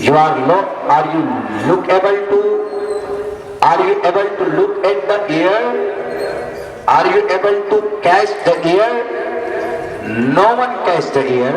You are you able to look at the air? Are you able to catch the air? No one catch the air.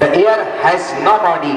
The air has no body.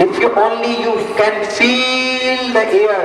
If you only you can feel the air,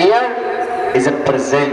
air is a present,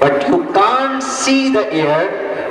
But you can't see the air,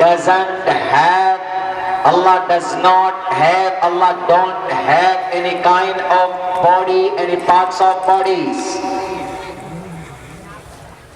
doesn't have, Allah does not have, Allah don't have any kind of body, any parts of bodies.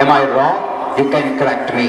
Am I wrong? You can correct me.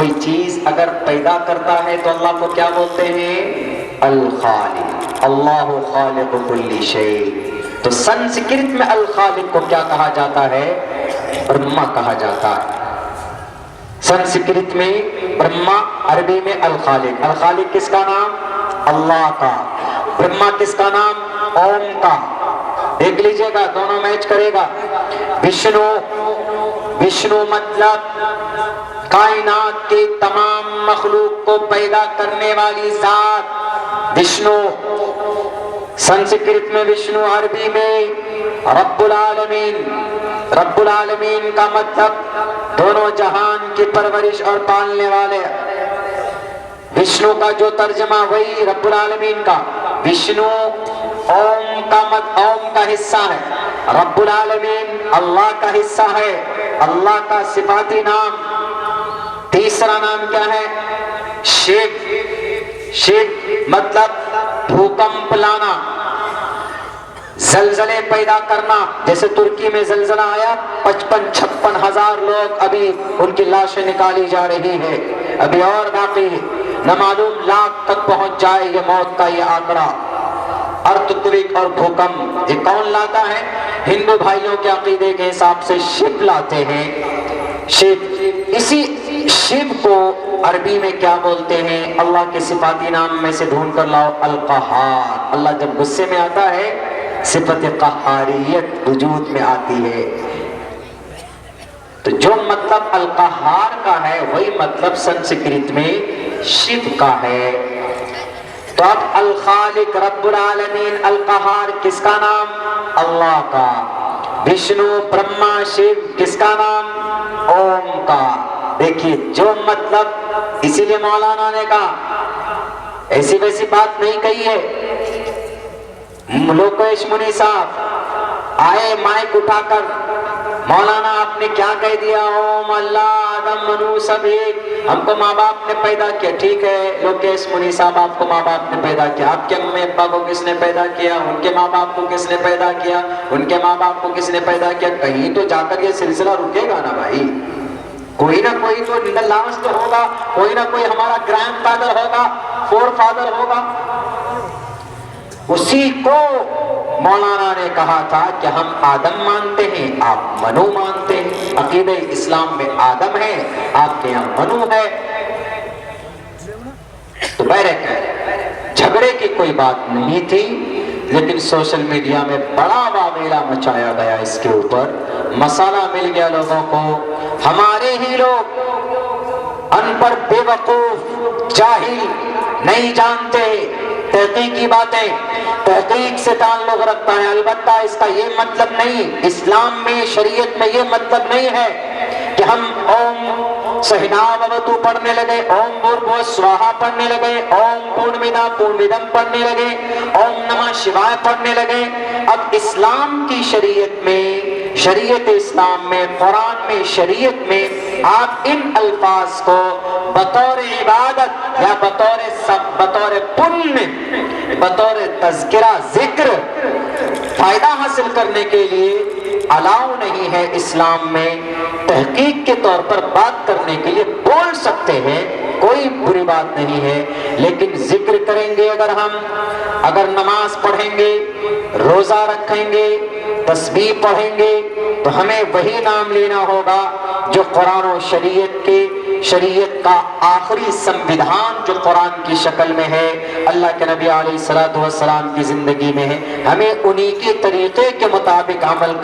کوئی چیز اگر پیدا کرتا ہے تو اللہ کو کیا بولتے ہیں؟ الخالق، اللہ خالق کل شیء۔ تو سنسکرت میں الخالق کو کیا کہا جاتا ہے؟ برہما کہا جاتا ہے۔ سنسکرت میں برہما، عربی میں الخالق۔ الخالق کس کا نام؟ اللہ کا۔ برہما کس کا نام؟ اوم کا۔ دیکھ لیجئے گا، دونوں میچ کرے گا۔ وشنو، وشنو مطلب کائنات کے تمام مخلوق کو پیدا کرنے والی ذات، وشنو۔ سنسکرت میں وشنو، عربی میں رب العالمین۔ رب العالمین کا مطلب دونوں جہان کی پرورش اور پالنے والے۔ وشنو کا جو ترجمہ وہی رب العالمین کا۔ وشنو اوم کا اوم کا حصہ ہے، رب العالمین اللہ کا حصہ ہے، اللہ کا صفاتی نام۔ تیسرا نام کیا ہے؟ شیو۔ شیو مطلب بھوکمپ لانا، زلزلے پیدا کرنا۔ جیسے ترکی میں زلزلہ آیا، 55-56 ہزار لوگ ابھی ان کی لاشیں نکالی جا رہی ہے، ابھی اور باقی نہ معلوم لاکھ تک پہنچ جائے یہ موت کا یہ آنکڑا۔ ارتھکویک اور بھوکمپ یہ کون لاتا ہے؟ ہندو بھائیوں کے عقیدے کے حساب سے شیو لاتے ہیں۔ شیو، اسی شیو کو عربی میں کیا بولتے ہیں؟ اللہ کے صفاتی نام میں سے ڈھونڈ کر لاؤ، القہار۔ اللہ جب غصے میں آتا ہے صفت قہاریت وجود میں آتی ہے۔ تو جو مطلب القہار کا ہے وہی مطلب سنسکرت میں شیو کا ہے۔ تو اب الخالق، رب العالمین، القہار کس کا نام؟ اللہ کا۔ وشنو، برہما، شیو کس کا نام؟ اوم کا۔ دیکھیے جو مطلب، اسی لیے مولانا نے کہا، ایسی ویسی بات نہیں کہی ہے۔ لوکیش منی صاحب آئے مائک اٹھا کر، مولانا آپ نے کیا کہہ دیا؟ اوم اللہ، آدم، منو سب ایک، ہم کو ماں باپ نے پیدا کیا۔ ٹھیک ہے لوکیش منی صاحب، آپ کو ماں باپ نے پیدا کیا، آپ کے امی ابا کو کس نے پیدا کیا؟ ان کے ماں باپ کو کس نے پیدا کیا؟ ان کے ماں باپ کو کس نے پیدا کیا؟ کہیں تو جا کر یہ سلسلہ رکے گا نا بھائی، کوئی نہ کوئی تو لاسٹ ہوگا، کوئی نہ کوئی ہمارا گرینڈ فادر ہوگا، فور فادر ہوگا۔ اسی کو مولانا نے کہا تھا کہ ہم آدم مانتے ہیں، آپ منو مانتے ہیں۔ عقیدہ اسلام میں آدم ہے، آپ کے یہاں منو ہے۔ تو بہرحال جھگڑے کی کوئی بات نہیں تھی، لیکن سوشل میڈیا میں بڑا واویلا مچایا گیا اس کے اوپر، مسالہ مل گیا لوگوں کو۔ ہمارے ہی لوگ ان پڑھ، بے وقوف، جاہل، نہیں جانتے تحقیقی باتیں، تحقیق سے تعلق رکھتا ہے۔ البتہ اس کا یہ مطلب نہیں، اسلام میں، شریعت میں یہ مطلب نہیں ہے کہ ہم اوم سہناوتو پڑھنے لگے، اوم بھوربھوہ سواہا پڑھنے لگے، اوم پورنمیدا پورنمیدم پڑھنے لگے، اوم نمہ شیوائے پڑھنے لگے۔ اب اسلام کی شریعت میں، شریعت اسلام میں، قرآن میں، شریعت میں آپ ان الفاظ کو بطور عبادت یا بطور پن، بطور تذکرہ، ذکر، فائدہ حاصل کرنے کے لیے الاؤ نہیں ہے اسلام میں۔ تحقیق کے طور پر بات کرنے کے لیے بول سکتے ہیں، کوئی بری بات نہیں ہے، لیکن ذکر کریں گے اگر ہم، اگر نماز پڑھیں گے، روزہ رکھیں گے، تسبیح پڑھیں گے، تو ہمیں وہی نام لینا ہوگا جو قرآن و شریعت کا آخری سموِدھان جو قرآن کی شکل میں ہے، اللہ کے نبی علیہ الصلوۃ والسلام کی زندگی میں ہے، ہمیں انہی کے طریقے کے مطابق عمل